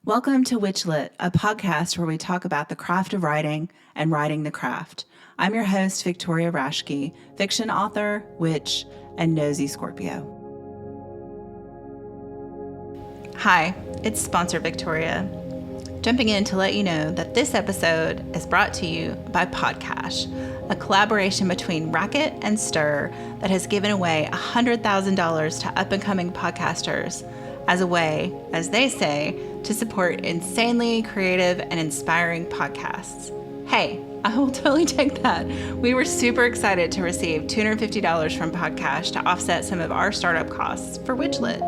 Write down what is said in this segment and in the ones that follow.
Welcome to WitchLit, a podcast where we talk about the craft of writing and writing the craft. I'm your host, Victoria Raschke, fiction author, witch, and nosy Scorpio. Hi, it's sponsor Victoria. Jumping in to let you know that this episode is brought to you by Podcash, a collaboration between Racket and Stir that has given away $100,000 to up-and-coming podcasters as a way, as they say, to support insanely creative and inspiring podcasts. Hey, I will totally take that. We were super excited to receive $250 from Podcash to offset some of our startup costs for WitchLit.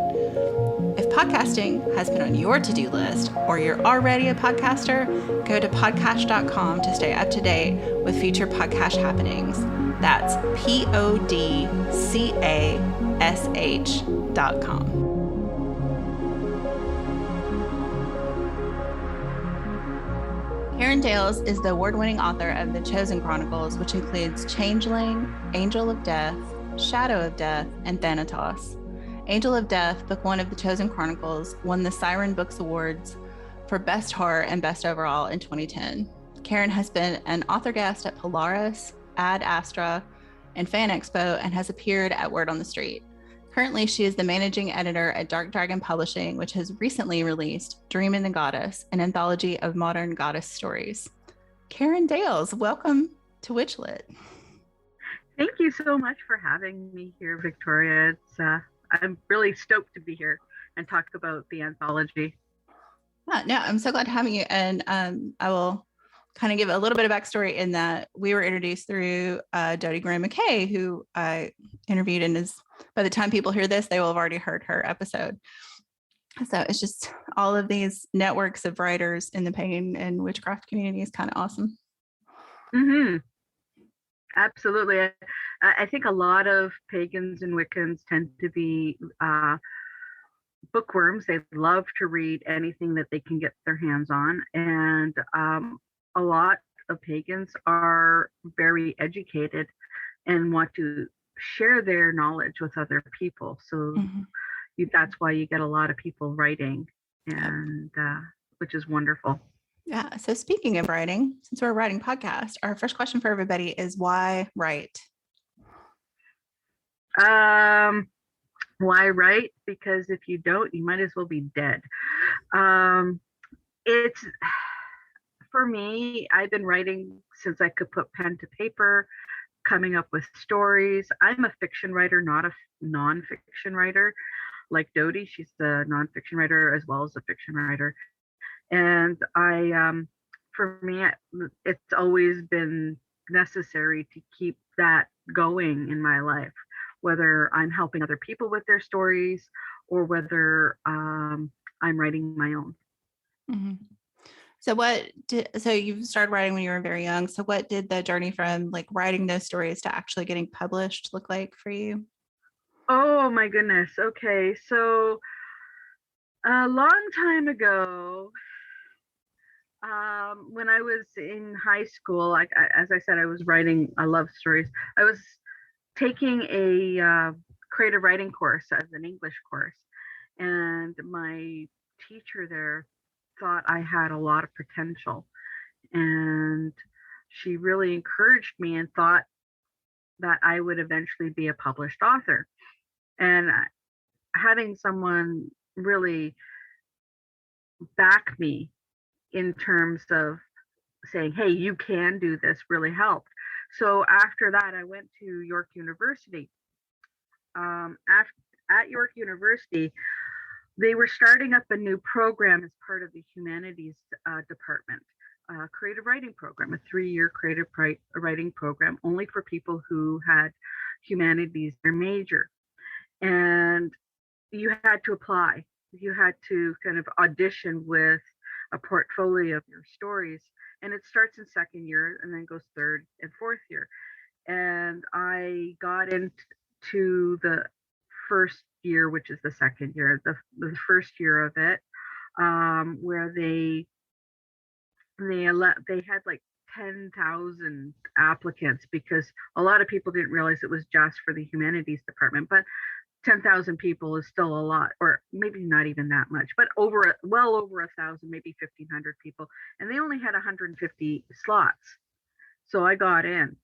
If podcasting has been on your to-do list or you're already a podcaster, go to podcast.com to stay up to date with future podcast happenings. That's podcash.com. Karen Dales is the award-winning author of The Chosen Chronicles, which includes Changeling, Angel of Death, Shadow of Death, and Thanatos. Angel of Death, book one of The Chosen Chronicles, won the Siren Books Awards for Best Horror and Best Overall in 2010. Karen has been an author guest at Polaris, Ad Astra, and Fan Expo, and has appeared at Word on the Street. Currently, she is the managing editor at Dark Dragon Publishing, which has recently released Dream in the Goddess, an anthology of modern goddess stories. Karen Dales, welcome to WitchLit. Thank you so much for having me here, Victoria. I'm really stoked to be here and talk about the anthology. No, I'm so glad to have you. And I will kind of give a little bit of backstory in that we were introduced through Dodie Graham McKay, who I interviewed, and is, by the time people hear this, they will have already heard her episode. So it's just all of these networks of writers in the pagan and witchcraft community is kind of awesome. Mm-hmm. Absolutely. I think a lot of pagans and Wiccans tend to be bookworms. They love to read anything that they can get their hands on. And a lot of pagans are very educated and want to share their knowledge with other people. So that's why you get a lot of people writing, and which is wonderful. Yeah. So speaking of writing, since we're a writing podcast, our first question for everybody is why write? Why write? Because if you don't, you might as well be dead. It's, for me, I've been writing since I could put pen to paper, coming up with stories. I'm a fiction writer, not a nonfiction writer. Like Dodie, she's a nonfiction writer as well as a fiction writer. And for me, it's always been necessary to keep that going in my life, whether I'm helping other people with their stories or whether I'm writing my own. Mm-hmm. So you started writing when you were very young. So what did the journey from like writing those stories to actually getting published look like for you? Oh my goodness. Okay. So a long time ago, when I was in high school, as I said, I was writing love stories. I was taking a creative writing course as an English course, and my teacher there thought I had a lot of potential, and she really encouraged me and thought that I would eventually be a published author. And having someone really back me in terms of saying, hey, you can do this, really helped. So after that, I went to York University. At York University, they were starting up a new program as part of the humanities department, creative writing program, a 3-year creative writing program, only for people who had humanities their major. And you had to apply. You had to kind of audition with a portfolio of your stories. And it starts in second year and then goes third and fourth year. And I got into the first year, which is the second year, the first year of it, where they had like 10,000 applicants, because a lot of people didn't realize it was just for the humanities department. But 10,000 people is still a lot, or maybe not even that much, but well over 1,000, maybe 1,500 people, and they only had 150 slots. So I got in.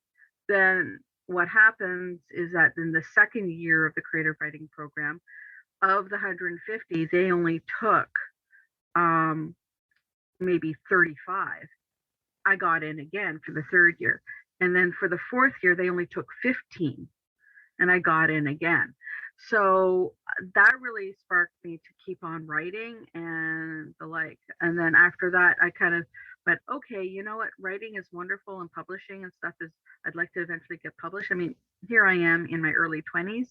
Then what happens is that in the second year of the creative writing program, of the 150, they only took um, maybe 35. I got in again for the third year. And then for the fourth year, they only took 15, and I got in again. So that really sparked me to keep on writing and the like. And then after that, I kind of went, okay, you know what? Writing is wonderful, and publishing and stuff is, I'd like to eventually get published. I mean, here I am in my early 20s,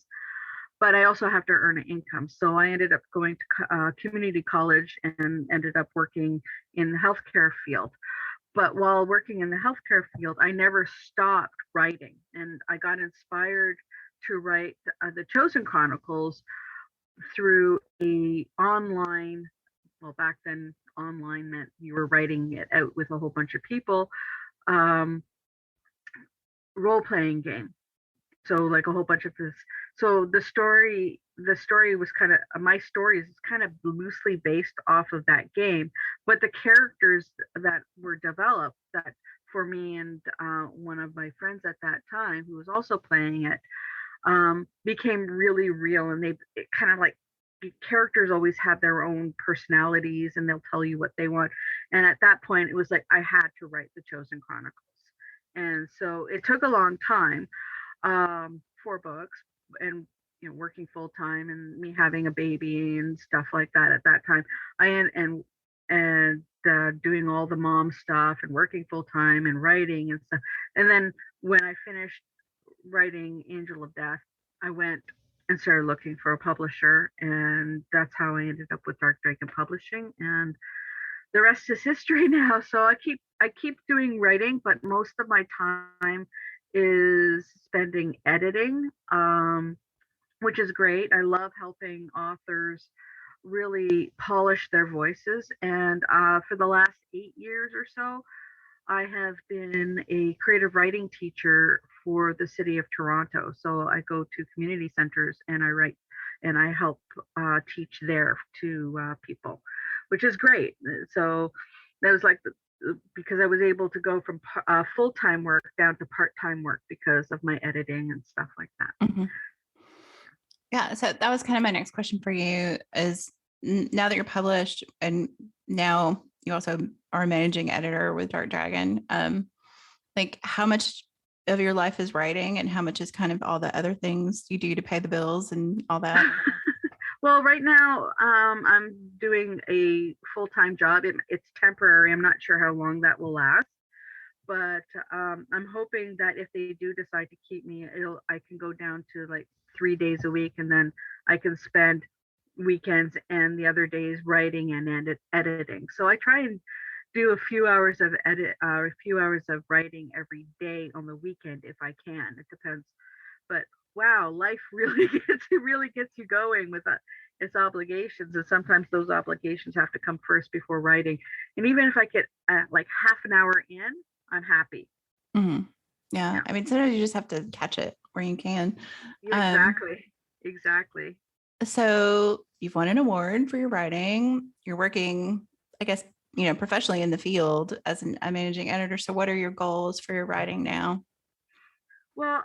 but I also have to earn an income. So I ended up going to community college and ended up working in the healthcare field. But while working in the healthcare field, I never stopped writing. And I got inspired to write the Chosen Chronicles through a online, well, back then online meant you were writing it out with a whole bunch of people, um, role-playing game. So like a whole bunch of this. So the story was kind of, my story is kind of loosely based off of that game, but the characters that were developed, that for me and one of my friends at that time who was also playing it, became really real. And it kind of like, the characters always have their own personalities, and they'll tell you what they want. And at that point it was like I had to write the Chosen Chronicles. And so it took a long time, 4 books, and working full time, and me having a baby and stuff like that at that time. I and doing all the mom stuff and working full time and writing and stuff. And then when I finished writing Angel of Death, I went and started looking for a publisher, and that's how I ended up with Dark Dragon Publishing, and the rest is history now. So I keep doing writing, but most of my time is spending editing, which is great. I love helping authors really polish their voices. And for the last 8 years or so, I have been a creative writing teacher for the city of Toronto. So I go to community centers and I write, and I help teach there to people, which is great. So that was like because I was able to go from full time work down to part time work because of my editing and stuff like that. Mm-hmm. Yeah. So that was kind of my next question for you is, now that you're published and now you also are a managing editor with Dark Dragon, like how much of your life is writing and how much is kind of all the other things you do to pay the bills and all that? Well, right now, I'm doing a full-time job. It's temporary. I'm not sure how long that will last, but I'm hoping that if they do decide to keep me, I can go down to like 3 days a week, and then I can spend weekends and the other days writing and editing. So I try and do a few hours of a few hours of writing every day on the weekend if I can. It depends, but wow, life really gets you going with its obligations, and sometimes those obligations have to come first before writing. And even if I get like half an hour in, I'm happy. Mm-hmm. Yeah. I mean, sometimes you just have to catch it where you can. Exactly. So you've won an award for your writing. You're working, I guess, professionally in the field as a managing editor. So what are your goals for your writing now? Well,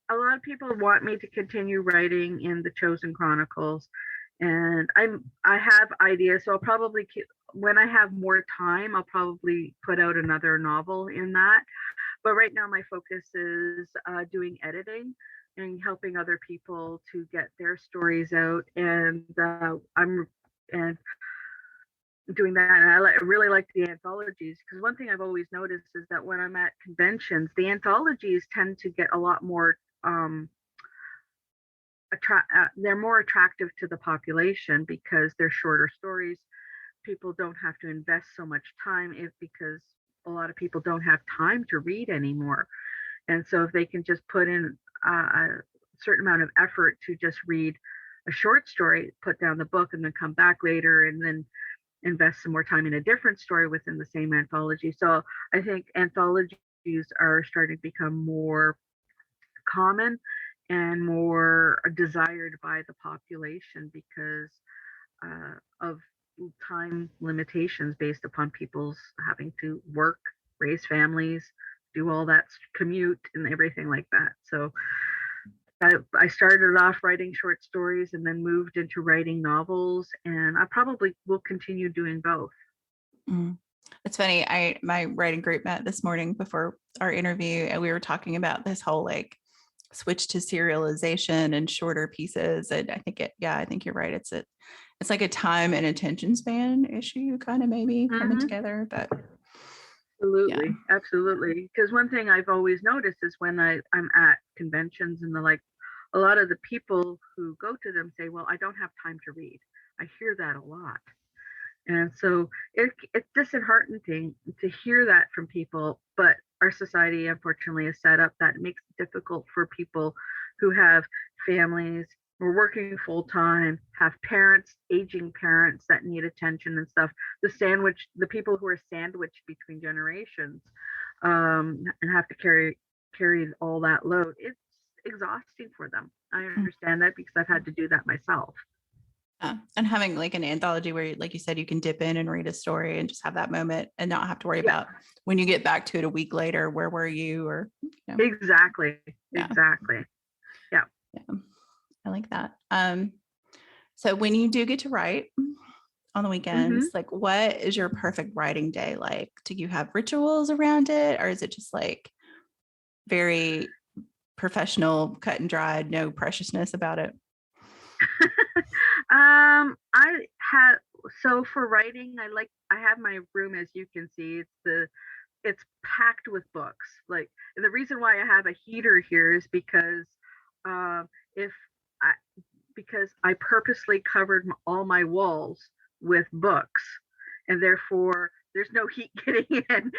a lot of people want me to continue writing in the Chosen Chronicles, and I have ideas. So I'll probably when I have more time, I'll probably put out another novel in that. But right now, my focus is doing editing and helping other people to get their stories out, and I'm and doing that. And I really like the anthologies, because one thing I've always noticed is that when I'm at conventions, the anthologies tend to get a lot more they're more attractive to the population because they're shorter stories. People don't have to invest so much time because a lot of people don't have time to read anymore. And so if they can just put in a certain amount of effort to just read a short story, put down the book, and then come back later and then invest some more time in a different story within the same anthology. So I think anthologies are starting to become more common, and more desired by the population because of time limitations based upon people's having to work, raise families, do all that commute and everything like that. So I started off writing short stories and then moved into writing novels, and I probably will continue doing both. Mm. It's funny. My writing group met this morning before our interview, and we were talking about this whole like switch to serialization and shorter pieces. And I think you're right. It's like a time and attention span issue, kind of maybe coming Mm-hmm. together. But yeah. Absolutely, absolutely. Because one thing I've always noticed is when I'm at conventions and the like, a lot of the people who go to them say, "Well, I don't have time to read." I hear that a lot. And so it's disheartening to hear that from people. But our society, unfortunately, is set up that it makes it difficult for people who have families, who are working full time, have parents, aging parents that need attention and stuff. The people who are sandwiched between generations, and have to carry all that load. It's exhausting for them. I understand that because I've had to do that myself. And having like an anthology where, like you said, you can dip in and read a story and just have that moment and not have to worry about when you get back to it a week later, where were you? Or Exactly. Yeah. Exactly. Yeah. I like that. So when you do get to write on the weekends, like what is your perfect writing day like? Do you have rituals around it, or is it just like very professional, cut and dried, no preciousness about it? I have so for writing, I have my room, as you can see. It's packed with books. Like, and the reason why I have a heater here is because if I because I purposely covered all my walls with books, and therefore there's no heat getting in.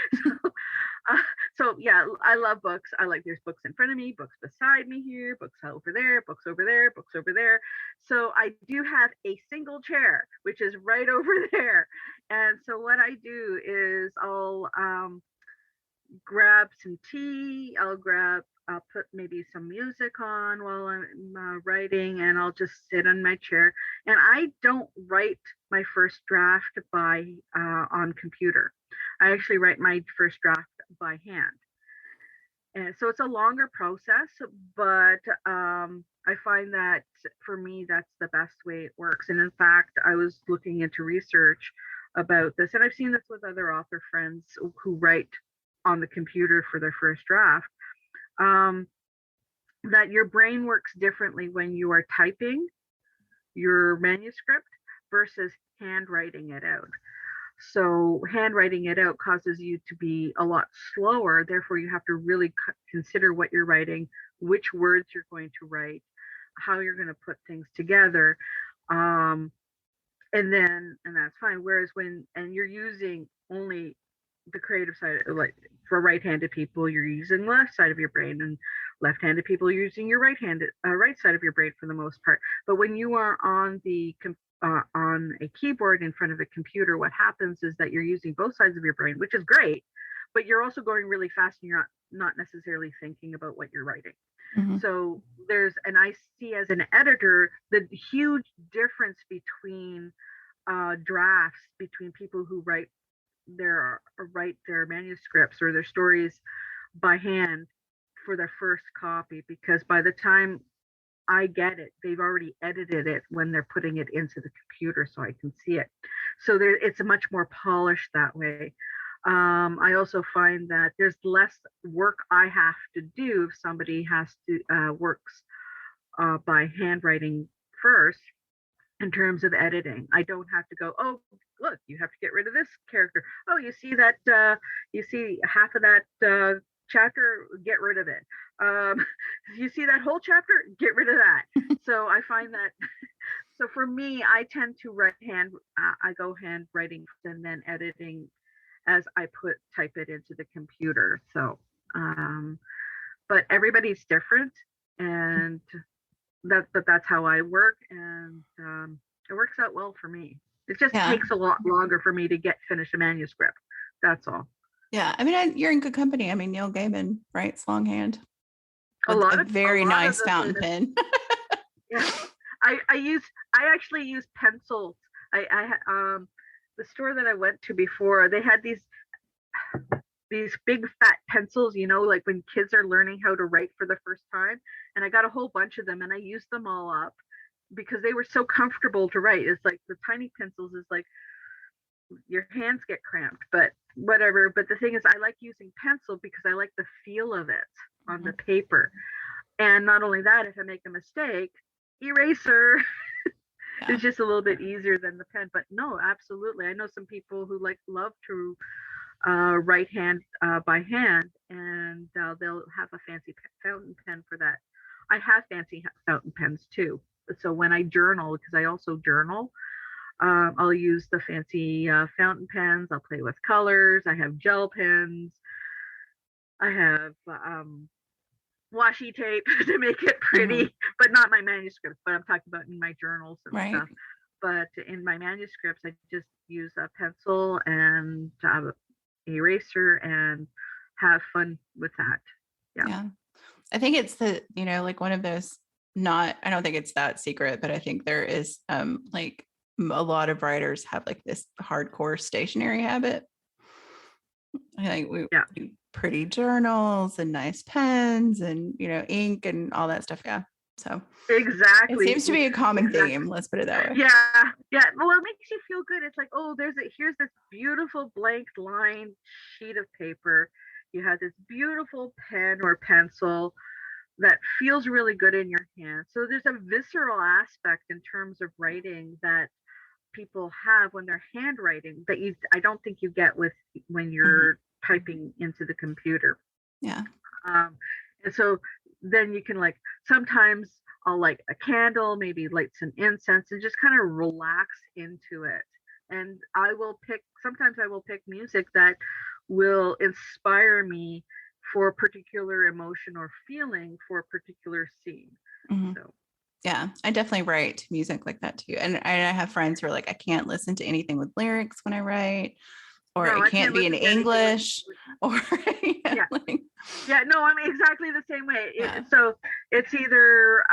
Uh, so yeah, I love books. There's books in front of me, books beside me here, books over there, books over there, books over there. So I do have a single chair, which is right over there. And so what I do is I'll grab some tea. I'll put maybe some music on while I'm writing, and I'll just sit on my chair. And I don't write my first draft on computer. I actually write my first draft by hand. And so it's a longer process, but I find that for me, that's the best way it works. And in fact, I was looking into research about this, and I've seen this with other author friends who write on the computer for their first draft. Um, that your brain works differently when you are typing your manuscript versus handwriting it out. So handwriting it out causes you to be a lot slower. Therefore, you have to really consider what you're writing, which words you're going to write, how you're going to put things together. Um, and that's fine. Whereas and you're using only the creative side, like for right-handed people, you're using left side of your brain, and left-handed people are using your right side of your brain for the most part. But when you are on a keyboard in front of a computer, what happens is that you're using both sides of your brain, which is great, but you're also going really fast, and you're not necessarily thinking about what you're writing. Mm-hmm. So and I see as an editor the huge difference between drafts between people who write their manuscripts or their stories by hand for their first copy, because by the time I get it, they've already edited it when they're putting it into the computer so I can see it. So it's a much more polished that way. I also find that there's less work I have to do if somebody has to works by handwriting first. In terms of editing, I don't have to go, oh, look, you have to get rid of this character. Oh, you see half of that chapter, get rid of it. You see that whole chapter, get rid of that. So I find that, so for me, I tend to I go handwriting and then editing as I type it into the computer. So, but everybody's different, and but that's how I work, and it works out well for me. It just takes a lot longer for me to finish a manuscript. That's all. Yeah, I mean, you're in good company. I mean, Neil Gaiman writes longhand. with a a very lot of nice the fountain famous, pen. yeah. I actually use pencils. The store that I went to before, they had these big fat pencils, like when kids are learning how to write for the first time. And I got a whole bunch of them and I used them all up because they were so comfortable to write. It's like the tiny pencils is like your hands get cramped, but whatever. But the thing is, I like using pencil because I like the feel of it on the paper. And not only that, if I make a mistake, eraser is just a little bit easier than the pen. But no, absolutely. I know some people who love to write by hand, and they'll have a fancy fountain pen for that. I have fancy fountain pens too. So when I journal, because I also journal, I'll use the fancy fountain pens. I'll play with colors. I have gel pens. I have washi tape to make it pretty, but not my manuscripts. But I'm talking about in my journals and stuff. But in my manuscripts, I just use a pencil and eraser and have fun with that. Yeah. I think it's like one of those, I don't think it's that secret, but I think there is like a lot of writers have like this hardcore stationery habit. I think we do pretty journals and nice pens and, ink and all that stuff. Yeah. So exactly. It seems to be a common theme. Let's put it that way. Yeah. Yeah. Well, it makes you feel good. It's like, oh, here's this beautiful blank line sheet of paper. You have this beautiful pen or pencil that feels really good in your hand. So there's a visceral aspect in terms of writing that people have when they're handwriting that I don't think you get when you're typing into the computer. Yeah. And so then you can sometimes I'll light a candle, maybe light some incense and just kind of relax into it. And sometimes I will pick music that will inspire me for a particular emotion or feeling for a particular scene. So yeah, I definitely write music like that too. And I have friends who are like, I can't listen to anything with lyrics when I write, or it can't be in English, or no, I'm exactly the same way. So it's either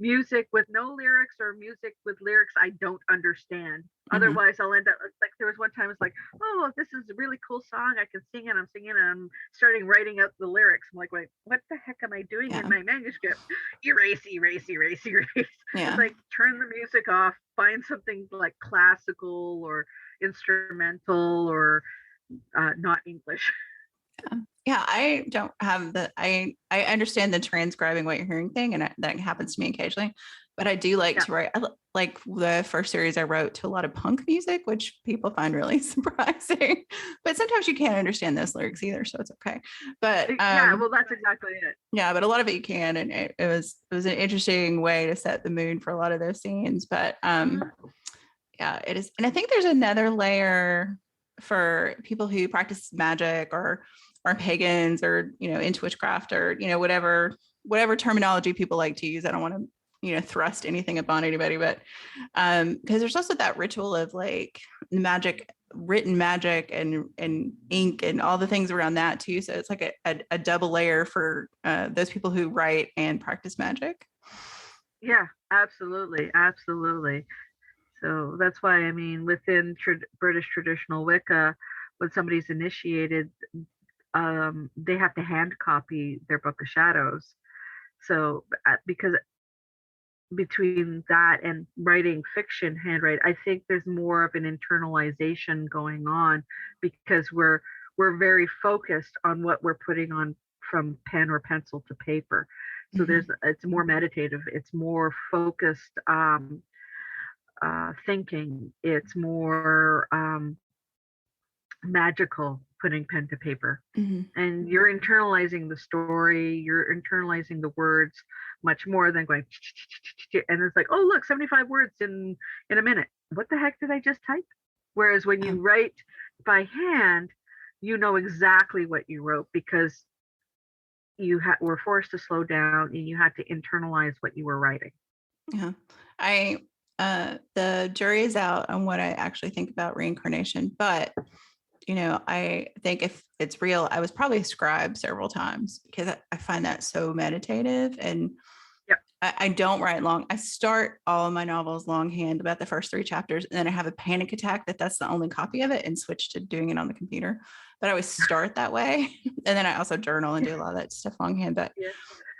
music with no lyrics or music with lyrics I don't understand. Otherwise, I'll end up like there was one time it's like, oh, this is a really cool song. I can sing it. I'm singing it. I'm starting writing out the lyrics. I'm like, wait, what the heck am I doing in my manuscript? Erase. Yeah. It's like turn the music off. Find something like classical or instrumental or not English. Yeah, I don't have I understand the transcribing what you're hearing thing, and that happens to me occasionally. But I do like to write. Like the first series I wrote to a lot of punk music, which people find really surprising. But sometimes you can't understand those lyrics either, so it's okay. But well, that's exactly it. Yeah, but a lot of it you can, and it was an interesting way to set the mood for a lot of those scenes. But yeah, it is, and I think there's another layer for people who practice magic or are pagans or into witchcraft or whatever terminology people like to use. I don't want to thrust anything upon anybody, but because there's also that ritual of like written magic and ink and all the things around that too. So it's like a double layer for those people who write and practice magic. Yeah, absolutely. So that's why, I mean, within British traditional Wicca, when somebody's initiated, they have to hand copy their Book of Shadows. So because between that and writing fiction handwrite, I think there's more of an internalization going on because we're very focused on what we're putting on from pen or pencil to paper. So it's more meditative, it's more focused thinking, it's more magical putting pen to paper. And you're internalizing the story, you're internalizing the words much more than going and it's like, oh look, 75 words in a minute, what the heck did I just type? Whereas when you write by hand, you know exactly what you wrote because you were forced to slow down and you had to internalize what you were writing. Yeah, the jury is out on what I actually think about reincarnation, but I think if it's real, I was probably a scribe several times because I find that so meditative. And Yep. I don't write long. I start all of my novels longhand about the first 3 chapters, and then I have a panic attack that's the only copy of it, and switch to doing it on the computer. But I always start that way. And then I also journal and do a lot of that stuff longhand. But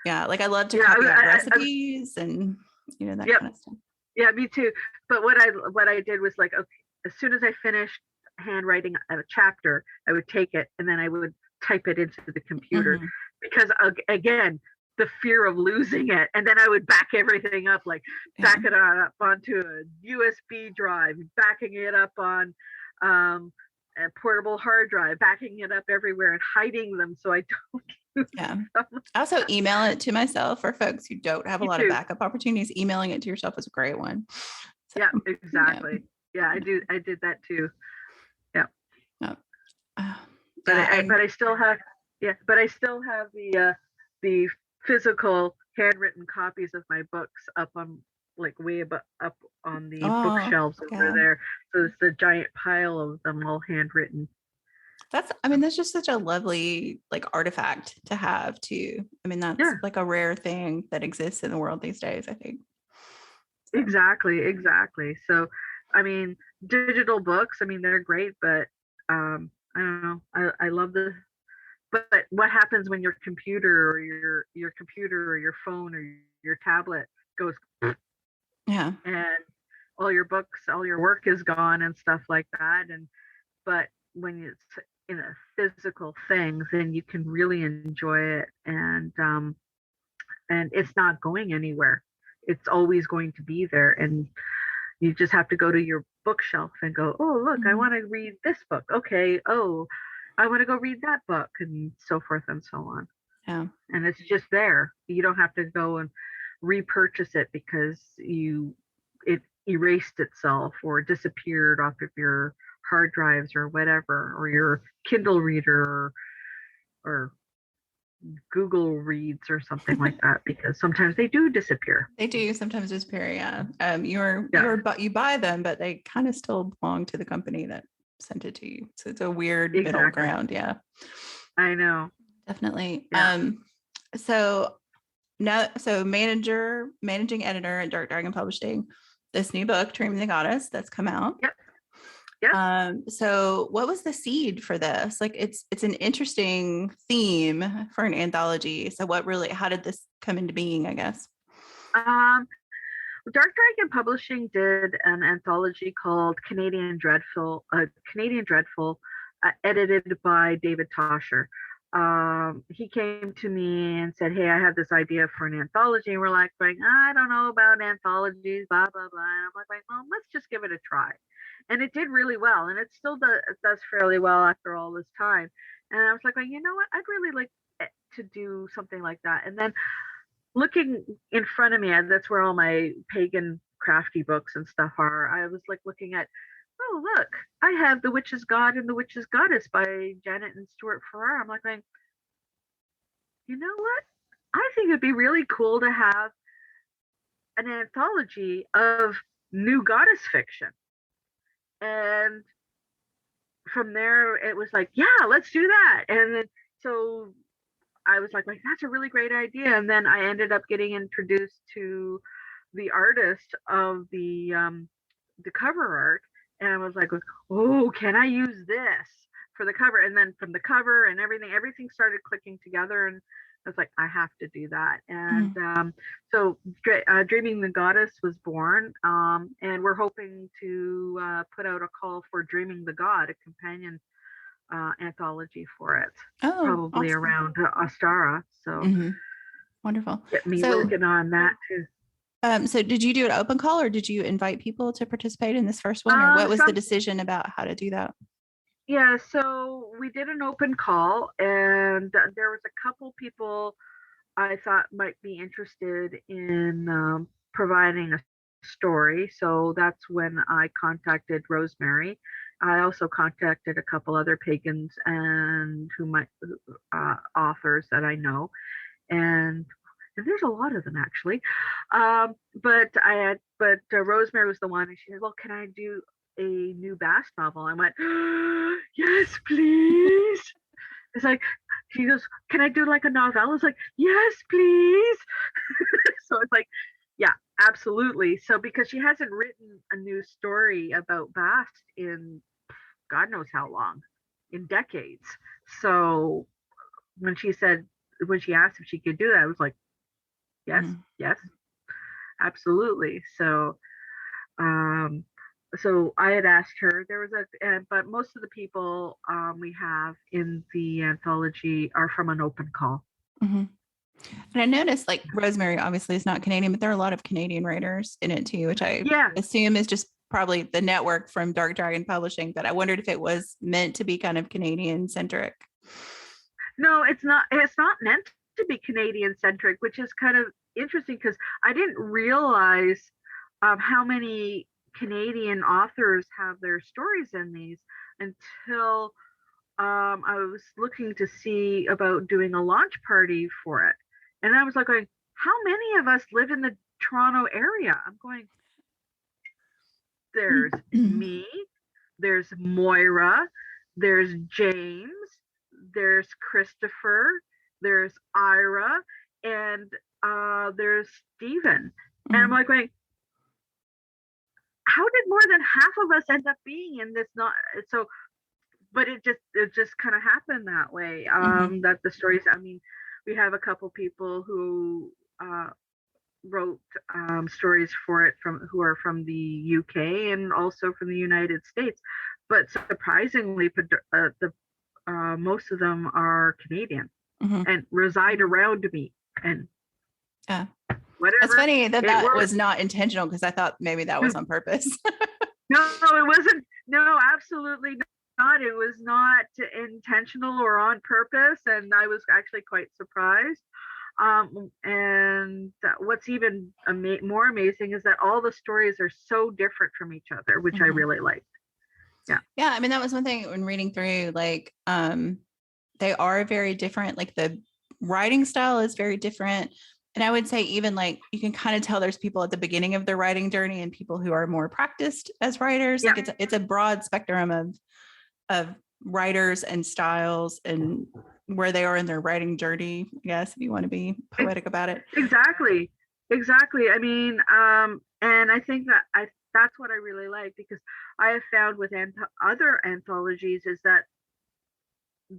yeah, like I love to copy out recipes and that kind of stuff. Yeah, me too. But what I did was like, okay, as soon as I finished handwriting a chapter, I would take it and then I would type it into the computer because again, the fear of losing it, and then I would back everything up, like back it up onto a USB drive, backing it up on a portable hard drive, backing it up everywhere and hiding them so I don't lose them. I also email it to myself. For folks who don't have a lot of backup opportunities, emailing it to yourself is a great one. So, yeah, exactly. Yeah, I did that too. Yeah. But I still have the physical handwritten copies of my books up on like way up on the bookshelves over there. So it's a giant pile of them all handwritten. That's just such a lovely like artifact to have too. I mean, that's like a rare thing that exists in the world these days, I think. So. Exactly. So, I mean, digital books, I mean, they're great, but I don't know. I love but what happens when your computer or your computer or your phone or your tablet goes and all your books, all your work is gone and stuff like that. But when it's in a physical thing, then you can really enjoy it, and it's not going anywhere. It's always going to be there, and you just have to go to your bookshelf and go, oh look, I want to read this book. Okay, oh, I want to go read that book, and so forth and so on. Yeah. And it's just there. You don't have to go and repurchase it because it erased itself or disappeared off of your hard drives or whatever, or your Kindle reader or Google Reads or something like that, because sometimes they do disappear. They do sometimes disappear. Yeah. You buy them, but they kind of still belong to the company that sent it to you. So it's a weird middle ground. Yeah. I know. Definitely. Yeah. So managing editor at Dark Dragon Publishing, this new book, Dreaming the Goddess, that's come out. Yep. Yeah. So what was the seed for this? Like it's an interesting theme for an anthology. So how did this come into being, I guess? Dark Dragon Publishing did an anthology called Canadian Dreadful, edited by David Tosher. He came to me and said, hey, I have this idea for an anthology. And we're like, I don't know about anthologies, blah, blah, blah. And I'm like, well, let's just give it a try. And it did really well. And it still does fairly well after all this time. And I was like, well, you know what? I'd really like to do something like that. And then looking in front of me, that's where all my pagan crafty books and stuff are. I was like looking at, oh, look, I have The Witch's God and The Witch's Goddess by Janet and Stuart Farrar. I'm like, you know what? I think it'd be really cool to have an anthology of new goddess fiction. And from there, it was like, yeah, let's do that. And then, so I was like, that's a really great idea. And then I ended up getting introduced to the artist of the cover art. And I was like, oh, can I use this for the cover? And then from the cover and everything started clicking together. And I was like, I have to do that. And so Dreaming the Goddess was born. And we're hoping to put out a call for Dreaming the God, a companion anthology for it. Probably awesome. Around Ostara. So wonderful. Get me working on that too. So did you do an open call, or did you invite people to participate in this first one, or what was the decision about how to do that? Yeah, so we did an open call, and there was a couple people I thought might be interested in providing a story. So that's when I contacted Rosemary. I also contacted a couple other pagans and authors that I know, and there's a lot of them actually. But Rosemary was the one, and she said, well, can I do a new Basque novel? I went, yes, please. It's like, she goes, can I do like a novella? It's like, yes, please. So it's like, yeah, absolutely. So because she hasn't written a new story about Bast in God knows how long, in decades. So when she asked if she could do that, I was like, yes, yes, absolutely. Um, so I had asked her. There was but most of the people we have in the anthology are from an open call. Mm-hmm. And I noticed like Rosemary obviously is not Canadian, but there are a lot of Canadian writers in it too, which I assume is just probably the network from Dark Dragon Publishing. But I wondered if it was meant to be kind of Canadian centric. No, it's not. It's not meant to be Canadian centric, which is kind of interesting because I didn't realize how many Canadian authors have their stories in these until I was looking to see about doing a launch party for it. And I was like going, how many of us live in the Toronto area? I'm going, there's me, there's Moira, there's James, there's Christopher, there's Ira, and there's Stephen. And I'm like going, how did more than half of us end up being in this? Not so, but it just kind of happened that way. That the stories. I mean, we have a couple people who wrote stories for it who are from the UK and also from the United States, but surprisingly, most of them are Canadian and reside around me. And whatever. It's funny that was not intentional because I thought maybe that was on purpose. No, it wasn't. No, absolutely not. It was not intentional or on purpose, and I was actually quite surprised. And what's even more amazing is that all the stories are so different from each other, which I really liked. Yeah. I mean, that was one thing when reading through, like, they are very different. Like the writing style is very different. And I would say even like, you can kind of tell there's people at the beginning of their writing journey and people who are more practiced as writers. Like it's a broad spectrum of writers and styles and where they are in their writing journey, I guess, if you want to be poetic about it. Exactly. I mean, and I think that's what I really like, because I have found with other anthologies is that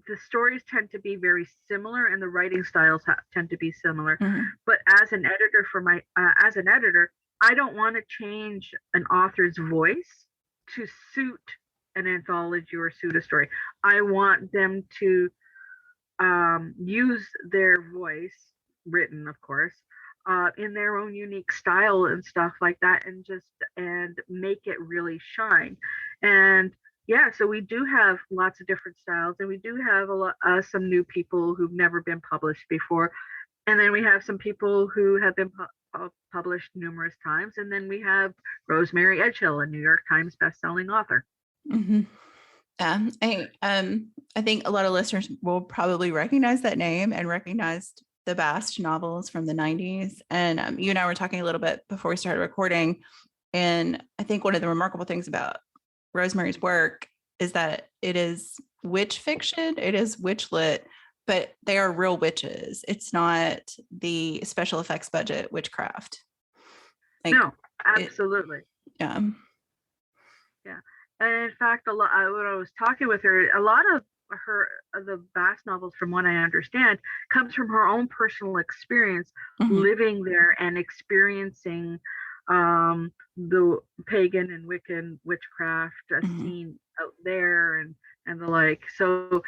the stories tend to be very similar and the writing styles tend to be similar. But as an editor, I don't want to change an author's voice to suit an anthology or suit a story. I want them to use their voice, written of course, in their own unique style and stuff like that, and make it really shine. And so we do have lots of different styles, and we do have some new people who've never been published before, and then we have some people who have been published numerous times, and then we have Rosemary Edgehill, a New York Times bestselling author. Yeah, I think a lot of listeners will probably recognize that name and recognize the Bast novels from the 90s. And you and I were talking a little bit before we started recording, and I think one of the remarkable things about Rosemary's work is that it is witch fiction, it is WitchLit, but they are real witches. It's not the special effects budget witchcraft. Like, no, absolutely. Yeah. And in fact, when I was talking with her, a lot of the Bast novels, from what I understand, comes from her own personal experience living there and experiencing the pagan and Wiccan witchcraft scene out there and the like. So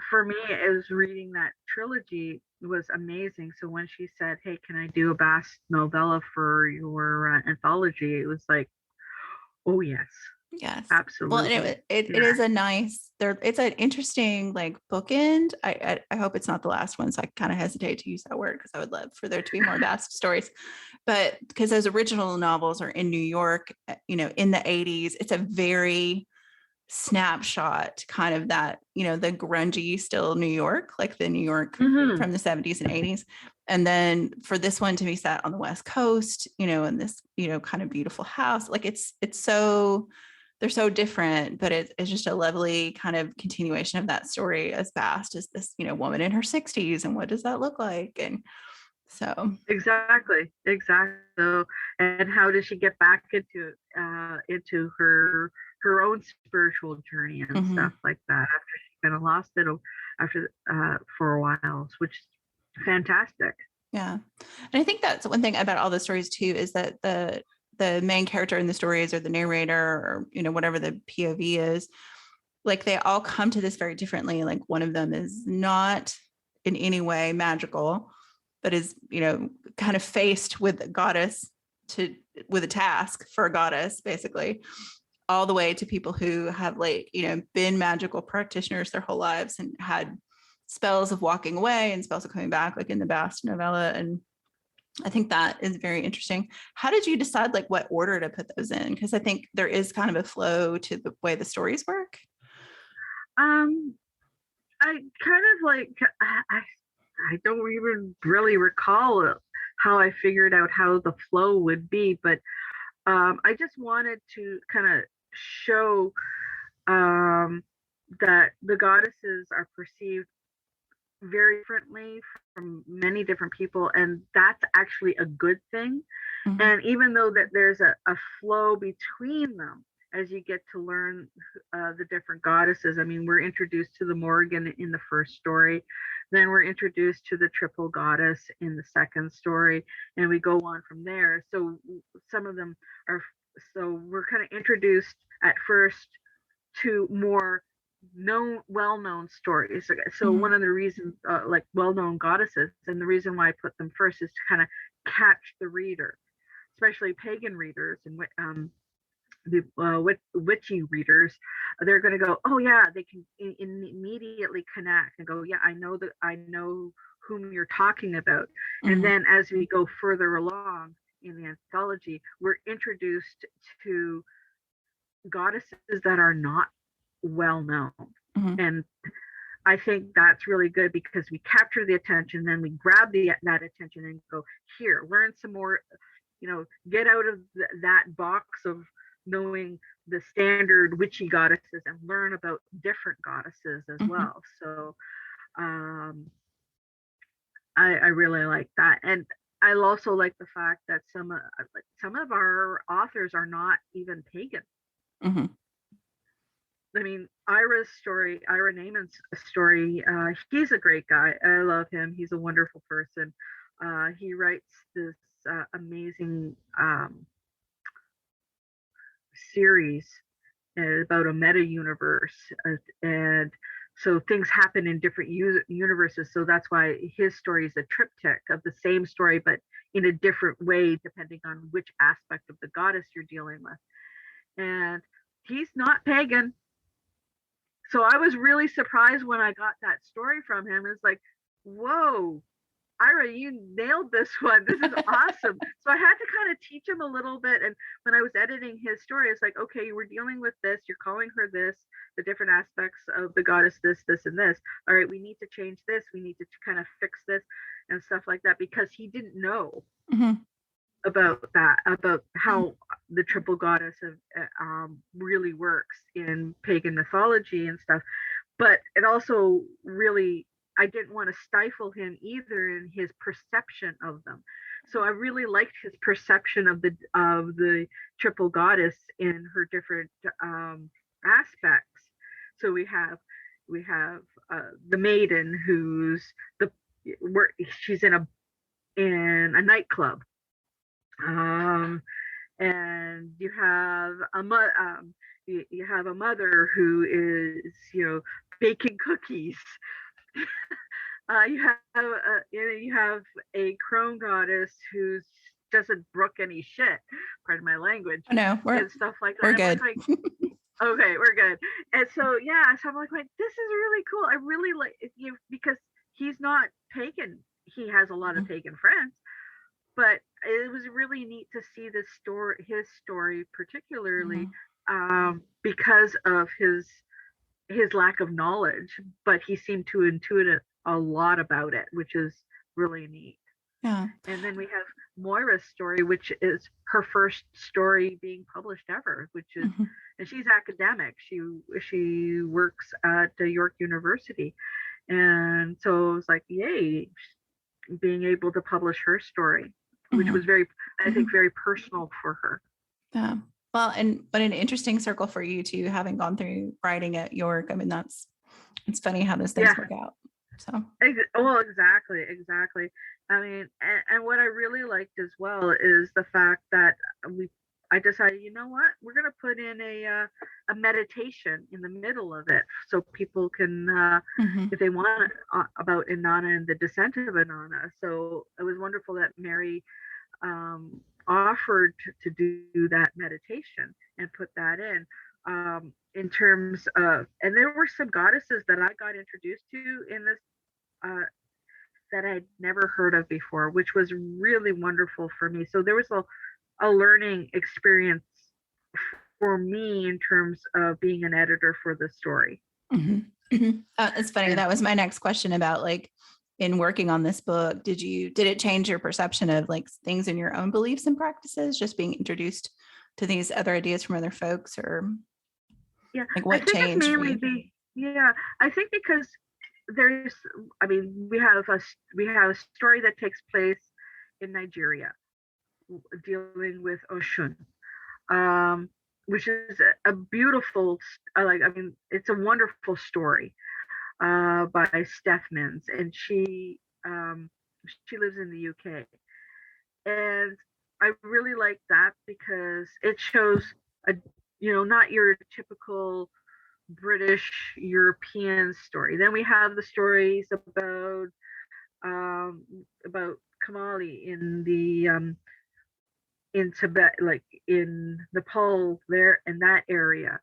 for me, it was reading that trilogy was amazing. So when she said, "Hey, can I do a Bast novella for your anthology?" it was like, oh yes. Yes, absolutely. Well, it is a nice it's an interesting like bookend. I hope it's not the last one, so I kind of hesitate to use that word because I would love for there to be more Bast stories, but because those original novels are in New York, in the 80s, it's a very snapshot kind of that, the grungy still New York, like the New York from the 70s and 80s. And then for this one to be set on the West Coast, in this, kind of beautiful house, like it's so they're so different, but it's just a lovely kind of continuation of that story as vast as this, woman in her 60s, and what does that look like? And so Exactly. So, and how does she get back into her own spiritual journey and stuff like that after she kind of lost it after for a while, which is fantastic. yeah. And I think that's one thing about all the stories too, is that the main character in the stories, or the narrator, or whatever the POV is, like they all come to this very differently. Like one of them is not in any way magical, but is kind of faced with a goddess with a task for a goddess, basically, all the way to people who have been magical practitioners their whole lives and had spells of walking away and spells of coming back, like in the Bast novella. And I think that is very interesting. How did you decide what order to put those in? Because I think there is kind of a flow to the way the stories work. I kind of I don't even really recall how I figured out how the flow would be, but I just wanted to kind of show that the goddesses are perceived very differently from many different people, and that's actually a good thing. And even though that there's a flow between them as you get to learn the different goddesses. I mean, we're introduced to the Morrigan in the first story, then we're introduced to the triple goddess in the second story, and we go on from there. So some of them are, so we're kind of introduced at first to more well-known stories. So one of the reasons, well-known goddesses, and the reason why I put them first is to kind of catch the reader, especially pagan readers and the witchy readers. They're going to go, oh yeah, they can immediately connect and go, yeah, I know whom you're talking about. And then as we go further along in the anthology, we're introduced to goddesses that are not well known. And I think that's really good because we capture the attention, then we grab that attention and go, here, learn some more, get out of that box of knowing the standard witchy goddesses and learn about different goddesses as well. So I really like that. And I also like the fact that some of our authors are not even pagan. I mean, Ira Naiman's story, he's a great guy. I love him. He's a wonderful person. He writes this amazing series about a meta universe, and so things happen in different universes. So that's why his story is a triptych of the same story, but in a different way, depending on which aspect of the goddess you're dealing with. And he's not pagan. So I was really surprised when I got that story from him. It's like, whoa, Ira, you nailed this one. This is awesome. So I had to kind of teach him a little bit. And when I was editing his story, it's like, okay, we're dealing with this. You're calling her this, the different aspects of the goddess, this, and this. All right, we need to change this. We need to kind of fix this and stuff like that, because he didn't know about that, about how the triple goddess really works in pagan mythology and stuff. But it also really, I didn't want to stifle him either in his perception of them. So I really liked his perception of the triple goddess in her different aspects. So we have the maiden she's in a nightclub, and you have a mother who is baking cookies. You have a crone goddess who doesn't brook any shit. Pardon my language. No, and stuff like that. We're good. Like, okay, we're good. And so yeah, so I'm like, this is really cool. I really like because he's not pagan. He has a lot of pagan friends, but it was really neat to see his story particularly because of his lack of knowledge, but he seemed to intuit a lot about it, which is really neat. Yeah. And then we have Moira's story, which is her first story being published ever, which is, Mhm. and she's academic. She works at York University, and so it was like, yay, being able to publish her story, which was Mhm. very, I think, Mhm. very personal for her. Yeah. Well, and but an interesting circle for you too, having gone through writing at York. I mean, it's funny how those things Yeah, work out. So. well, exactly, exactly. I mean, and what I really liked as well is the fact that we, I decided, you know what, we're gonna put in a meditation in the middle of it, so people can, Mhm. if they want, about Inanna and the descent of Inanna. So it was wonderful that Mary offered to do that meditation and put that in terms of, and there were some goddesses that I got introduced to in this, uh, that I'd never heard of before, which was really wonderful for me. So there was a learning experience for me in terms of being an editor for the story. Mhm. Mhm. It's funny. And That was my next question about like in working on this book, did it change your perception of like things in your own beliefs and practices, just being introduced to these other ideas from other folks, or yeah, like I what think it's changed for mainly you? the, yeah, I think because there's, I mean, we have a story that takes place in Nigeria dealing with Oshun, um, which is a beautiful, like, I mean, it's a wonderful story by Steph Mins, and she lives in the UK, and I really like that because it shows a, not your typical British European story. Then we have the stories um, about Kamali in Tibet, like in Nepal, there in that area,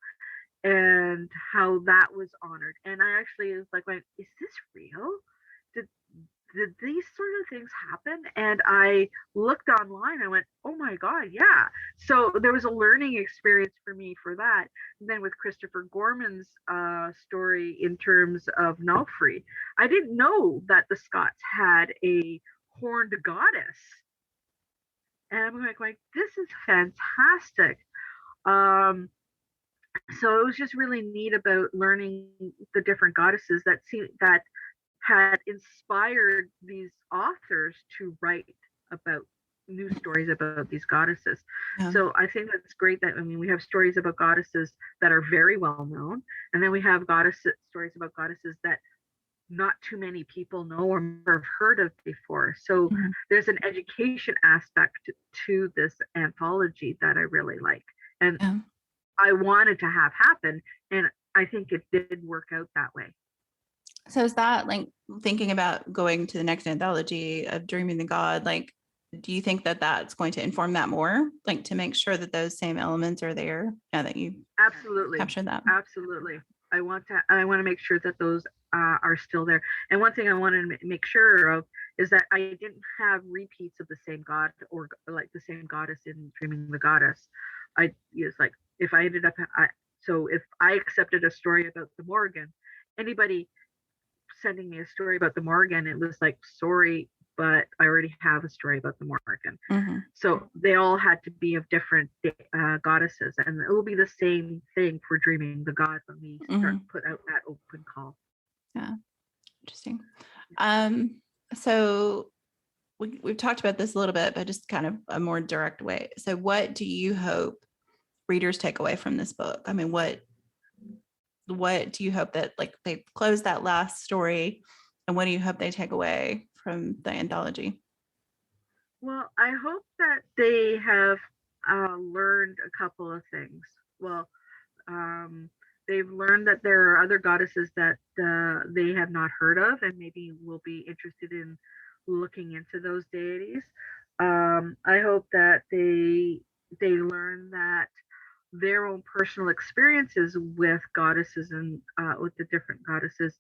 and how that was honored. And I actually was like, is this real? Did did these sort of things happen? And I looked online. I went, oh my god, yeah. So there was a learning experience for me for that. And then with Christopher Gorman's story in terms of Nulfree, I didn't know that the Scots had a horned goddess. And I'm like, this is fantastic. Um, so it was just really neat about learning the different goddesses that had inspired these authors to write about new stories about these goddesses. Yeah. So I think that's great that, I mean, we have stories about goddesses that are very well known, and then we have stories about goddesses that not too many people know or have heard of before. So Mhm. there's an education aspect to this anthology that I really like. And Yeah. I wanted to have happen, and I think it did work out that way. So is that like thinking about going to the next anthology of Dreaming the God? Like, do you think that that's going to inform that more, like to make sure that those same elements are there now that you Absolutely, captured that? absolutely. I want to make sure that those are still there. And one thing I wanted to make sure of is that I didn't have repeats of the same god, or like the same goddess in Dreaming the Goddess. I It's like, if I ended up, so if I accepted a story about the Morrigan, anybody sending me a story about the Morrigan, it was like, sorry, but I already have a story about the Morrigan. Mm-hmm. So they all had to be of different goddesses, and it will be the same thing for Dreaming the God when we Mm-hmm. start put out that open call. Yeah, interesting. Um, so we've talked about this a little bit, but just kind of a more direct way. So what do you hope readers take away from this book? I mean, what do you hope that like they close that last story, and what do you hope they take away from the anthology? Well, I hope that they have learned a couple of things. Well, um, they've learned that there are other goddesses that they have not heard of, and maybe will be interested in looking into those deities. I hope that they learn that their own personal experiences with goddesses and with the different goddesses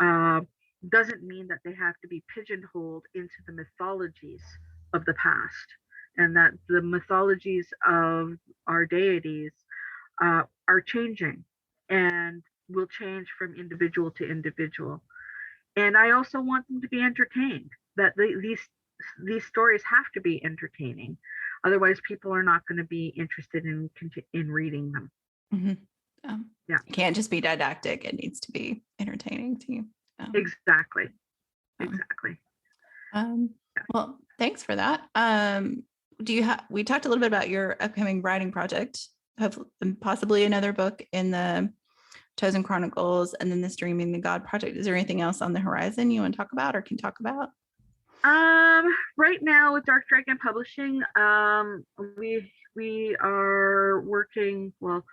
uh, doesn't mean that they have to be pigeonholed into the mythologies of the past, and that the mythologies of our deities are changing and will change from individual to individual. And I also want them to be entertained. That these these stories have to be entertaining, otherwise people are not going to be interested in reading them. Mm-hmm. Yeah, it can't just be didactic, it needs to be entertaining too. Exactly. Well, thanks for that. We talked a little bit about your upcoming writing project, possibly another book in the Chosen Chronicles, and then the Streaming the God project. Is there anything else on the horizon you want to talk about or can talk about? Right now with Dark Dragon Publishing, we are working. Well,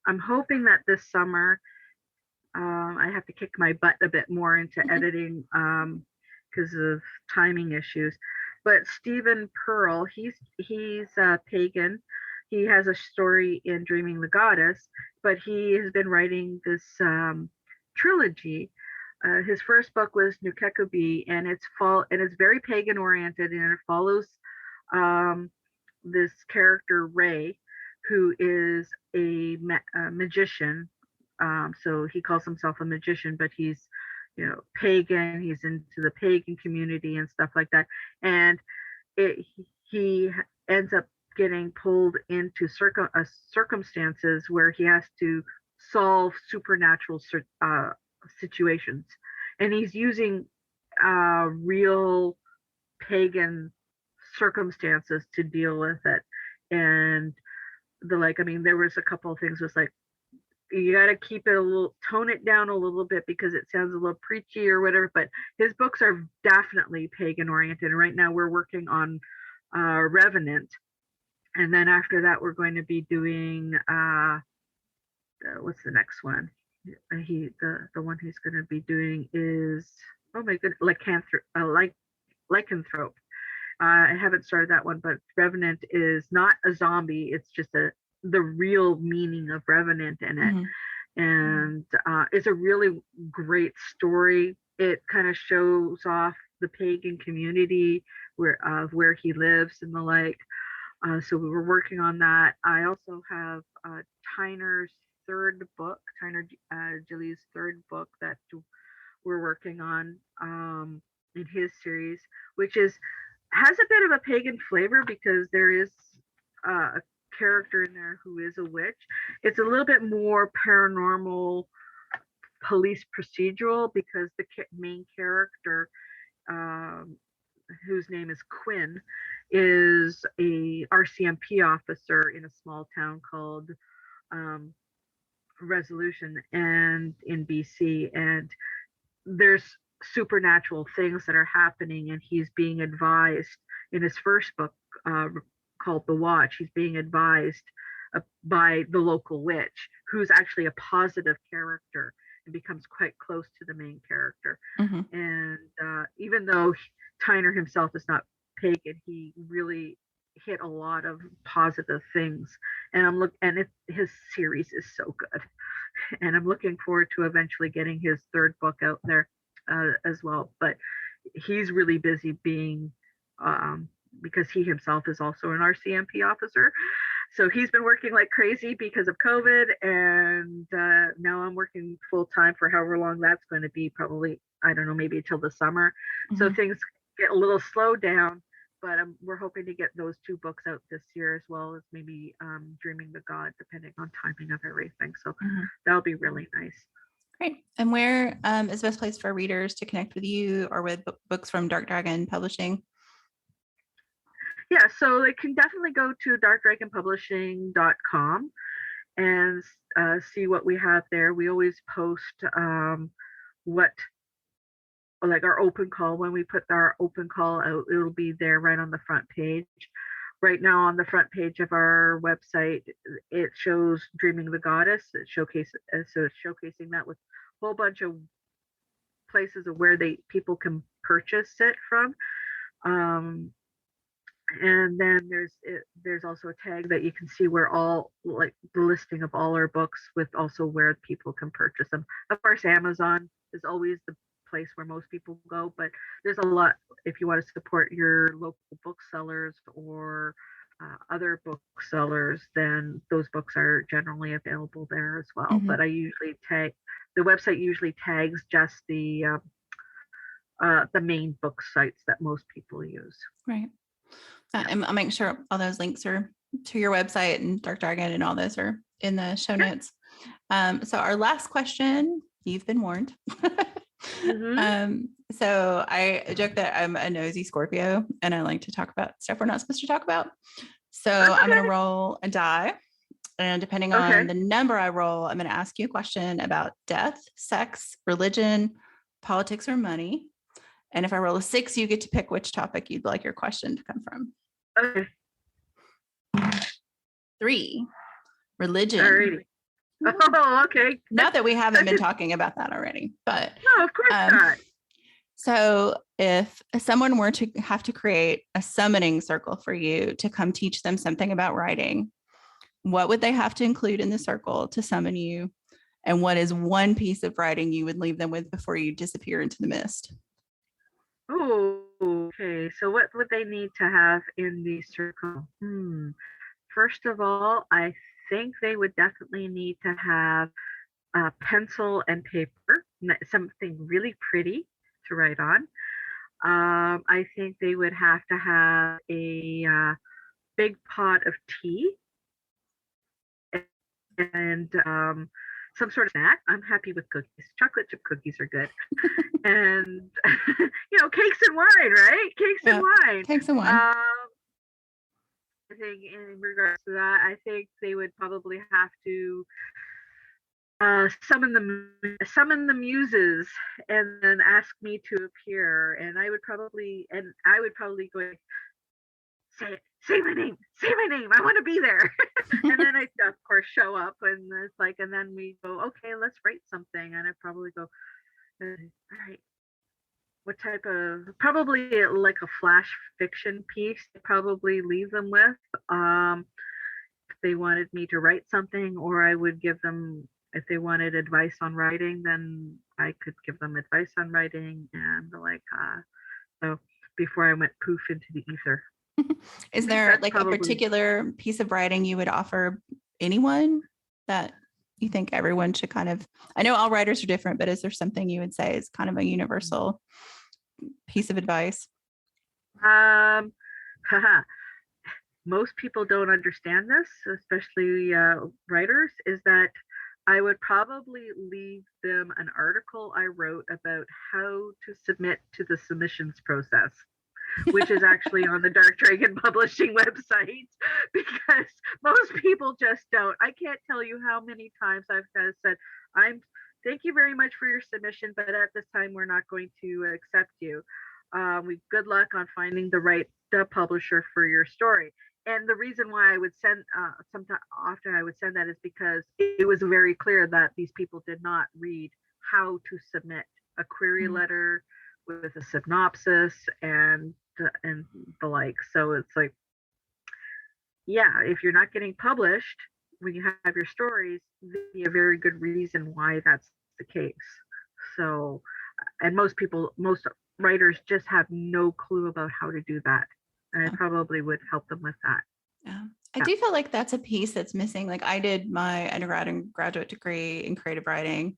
I'm hoping that this summer, I have to kick my butt a bit more into editing because of timing issues. But Stephen Pearl, he's a pagan. He has a story in Dreaming the Goddess, but he has been writing this trilogy. His first book was Nukekubi, and it's very pagan oriented, and it follows this character Ray, who is a magician. So he calls himself a magician, but he's pagan. He's into the pagan community and stuff like that, and he ends up getting pulled into circumstances where he has to solve supernatural situations, and he's using real pagan circumstances to deal with it. And there was a couple of things was like, you got to keep it tone it down a little bit because it sounds a little preachy or whatever, but his books are definitely pagan oriented. And right now we're working on Revenant, and then after that we're going to be doing what's the next one? The one he's going to be doing is, oh my goodness, Lycanthrope. I haven't started that one, but Revenant is not a zombie. It's just the real meaning of Revenant in it. Mm-hmm. And it's a really great story. It kind of shows off the pagan community where he lives and the like. So we were working on that. I also have Tyner's third book, Tyner Gillies' third book that we're working on in his series, which has a bit of a pagan flavor because there is a character in there who is a witch. It's a little bit more paranormal, police procedural, because the main character, whose name is Quinn, is a RCMP officer in a small town called Resolution and in BC, and there's supernatural things that are happening, and he's being advised in his first book called The Watch. He's being advised by the local witch, who's actually a positive character and becomes quite close to the main character. Mm-hmm. And even though Tyner himself is not pagan, he really hit a lot of positive things, and his series is so good, and I'm looking forward to eventually getting his third book out there as well. But he's really busy being because he himself is also an RCMP officer, so he's been working like crazy because of COVID, and now I'm working full time for however long that's going to be, probably, I don't know, maybe until the summer. Mm-hmm. So things get a little slowed down, but we're hoping to get those two books out this year, as well as maybe Dreaming the God, depending on timing of everything. So mm-hmm. That'll be really nice. Great. And where is the best place for readers to connect with you or with books from Dark Dragon Publishing? Yeah, so they can definitely go to darkdragonpublishing.com and see what we have there. We always post our open call. When we put our open call out, it'll be there right on the front page. Right now on the front page of our website, it shows Dreaming the Goddess. It's showcasing that with a whole bunch of places of where people can purchase it from. And then there's also a tag that you can see where all, like, the listing of all our books, with also where people can purchase them. Of course, Amazon is always the place where most people go, but there's a lot if you want to support your local booksellers or other booksellers, then those books are generally available there as well. Mm-hmm. But I usually the website usually tags just the the main book sites that most people use. Right. And I'll make sure all those links are to your website and Dark Dragon and all those are in the show notes. So our last question, you've been warned. So I joke that I'm a nosy Scorpio and I like to talk about stuff we're not supposed to talk about. So I'm going to roll a die. And depending on the number I roll, I'm going to ask you a question about death, sex, religion, politics, or money. And if I roll a 6, you get to pick which topic you'd like your question to come from. Okay. 3, religion. Alrighty. Oh, okay. Not that we haven't been talking about that already, but no, of course not. So if someone were to have to create a summoning circle for you to come teach them something about writing, what would they have to include in the circle to summon you? And what is one piece of writing you would leave them with before you disappear into the mist? Oh, okay. So what would they need to have in the circle? First of all, I think they would definitely need to have a pencil and paper, something really pretty to write on. I think they would have to have a big pot of tea and some sort of snack. I'm happy with cookies. Chocolate chip cookies are good. And, cakes and wine, right? Cakes and wine. Cakes and wine. I think in regards to that, I think they would probably have to summon the muses and then ask me to appear. And I would probably go, say my name, I want to be there. And then I of course show up and it's like, and then we go, okay, let's write something. And I'd probably go, all right, what type of, probably like a flash fiction piece to probably leave them with. If they wanted me to write something, or I would give them, if they wanted advice on writing, then I could give them advice on writing. And so before I went poof into the ether. Is there like a particular piece of writing you would offer anyone that you think everyone should kind of, I know all writers are different, but is there something you would say is kind of a universal piece of advice? Most people don't understand this, especially writers, is that I would probably leave them an article I wrote about how to submit to the submissions process, which is actually on the Dark Dragon Publishing website, because most people just don't. I can't tell you how many times I've said, thank you very much for your submission, but at this time we're not going to accept you. Good luck on finding the right publisher for your story. And the reason why I would send, often I would send that is because it was very clear that these people did not read how to submit a query letter with a synopsis and the like. So it's like, yeah, if you're not getting published when you have your stories, there'd be a very good reason why that's the case. So, and most writers just have no clue about how to do that. And I probably would help them with that. Yeah. I do feel like that's a piece that's missing. Like I did my undergrad and graduate degree in creative writing,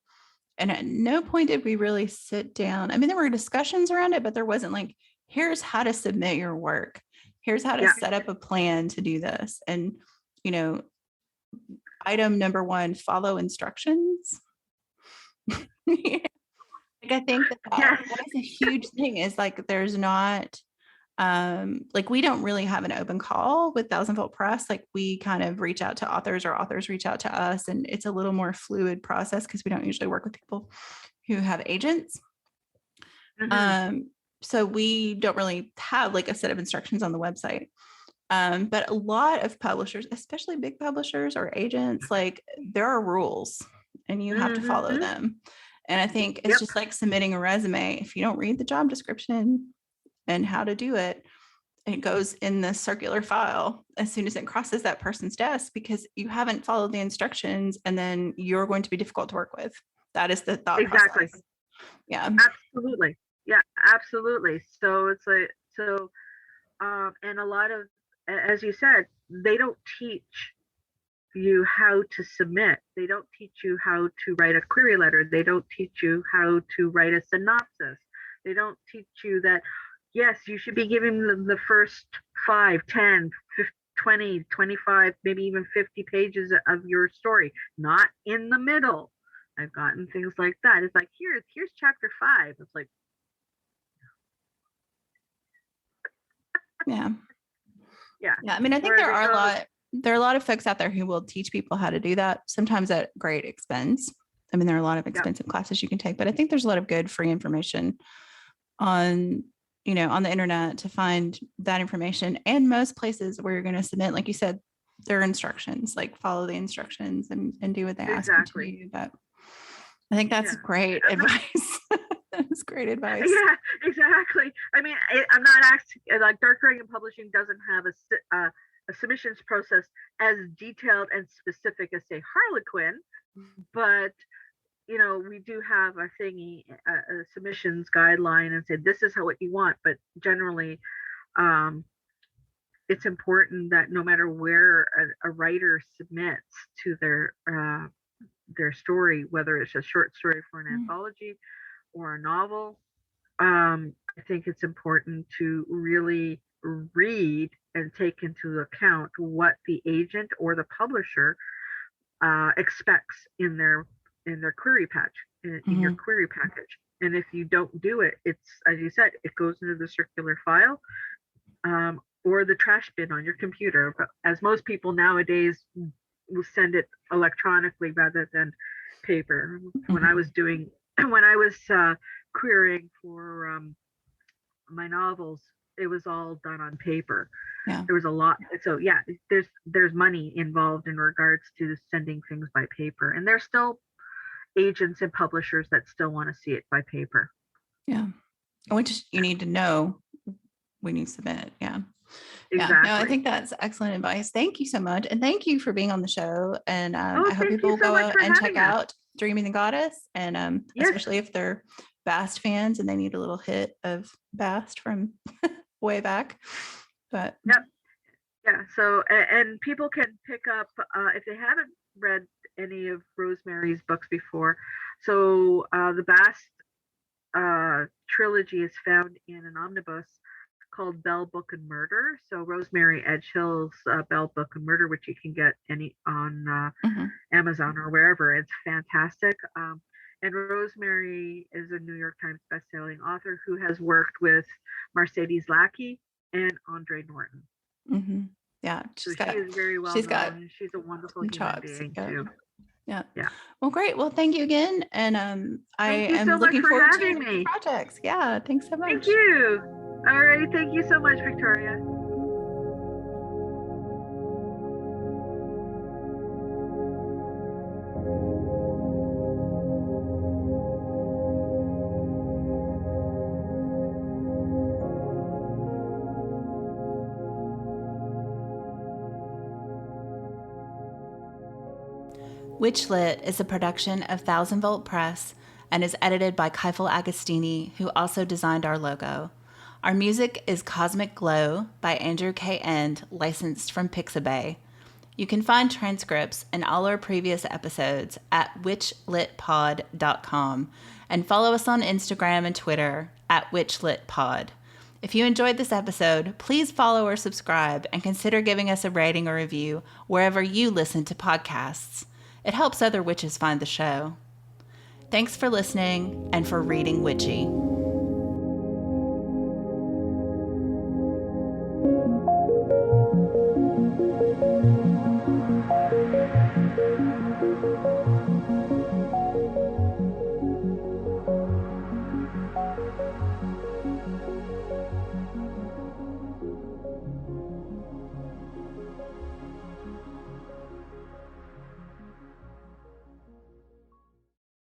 and at no point did we really sit down. I mean, there were discussions around it, but there wasn't like, here's how to submit your work. Here's how to set up a plan to do this. And, item number 1, follow instructions. Like I think that is a huge thing, is like there's not like we don't really have an open call with Thousand Volt Press. Like we kind of reach out to authors, or authors reach out to us, and it's a little more fluid process because we don't usually work with people who have agents. So we don't really have like a set of instructions on the website. But a lot of publishers, especially big publishers or agents, like there are rules and you have to follow them. And I think it's just like submitting a resume. If you don't read the job description and how to do it, it goes in the circular file as soon as it crosses that person's desk, because you haven't followed the instructions, and then you're going to be difficult to work with. That is the thought process. Yeah, absolutely. Yeah, absolutely. So it's like, and a lot of, as you said, they don't teach you how to submit. They don't teach you how to write a query letter. They don't teach you how to write a synopsis. They don't teach you that, yes, you should be giving the first 5, 10, 20, 25, maybe even 50 pages of your story, not in the middle. I've gotten things like that. It's like, here's chapter 5. It's like, Yeah. yeah. I mean, I think there are a lot of folks out there who will teach people how to do that, sometimes at great expense. I mean, there are a lot of expensive classes you can take, but I think there's a lot of good free information on the internet to find that information. And most places where you're going to submit, like you said, there are instructions, like follow the instructions and do what they ask you to do. But I think that's great advice. That's great advice. Yeah, exactly. I mean, I'm not asking, like, Dark Dragon Publishing doesn't have a submissions process as detailed and specific as, say, Harlequin, but we do have a thingy, a submissions guideline, and say this is what you want. But generally, it's important that no matter where a writer submits to their story, whether it's a short story for an anthology or a novel, I think it's important to really read and take into account what the agent or the publisher expects in their query patch, in your query package. And if you don't do it, it's, as you said, it goes into the circular file or the trash bin on your computer. But as most people nowadays will send it electronically rather than paper. When I was querying for my novels, it was all done on paper. There was a lot. So yeah, there's money involved in regards to sending things by paper, and there's still agents and publishers that still want to see it by paper. Yeah, which you need to know when you submit. Yeah. Exactly. Yeah, no, I think that's excellent advice. Thank you so much. And thank you for being on the show. And I hope people will go out and check out Dreaming the Goddess. And especially if they're Bast fans and they need a little hit of Bast from way back. But yeah. So, and people can pick up, if they haven't read any of Rosemary's books before. So the Bast trilogy is found in an omnibus called Bell, Book and Murder. So Rosemary Edgehill's Bell, Book and Murder, which you can get on Amazon or wherever. It's fantastic. And Rosemary is a New York Times bestselling author who has worked with Mercedes Lackey and Andre Norton. Yeah, she is very well known. She's a wonderful human being too. Yeah. Well, great. Well, thank you again, and I am looking forward to your projects. Yeah, thanks so much. Thank you. All right, thank you so much, Victoria. WitchLit is a production of Thousand Volt Press and is edited by Keifel Agostini, who also designed our logo. Our music is Cosmic Glow by Andrew K. End, licensed from Pixabay. You can find transcripts and all our previous episodes at witchlitpod.com and follow us on Instagram and Twitter at witchlitpod. If you enjoyed this episode, please follow or subscribe and consider giving us a rating or review wherever you listen to podcasts. It helps other witches find the show. Thanks for listening and for reading witchy.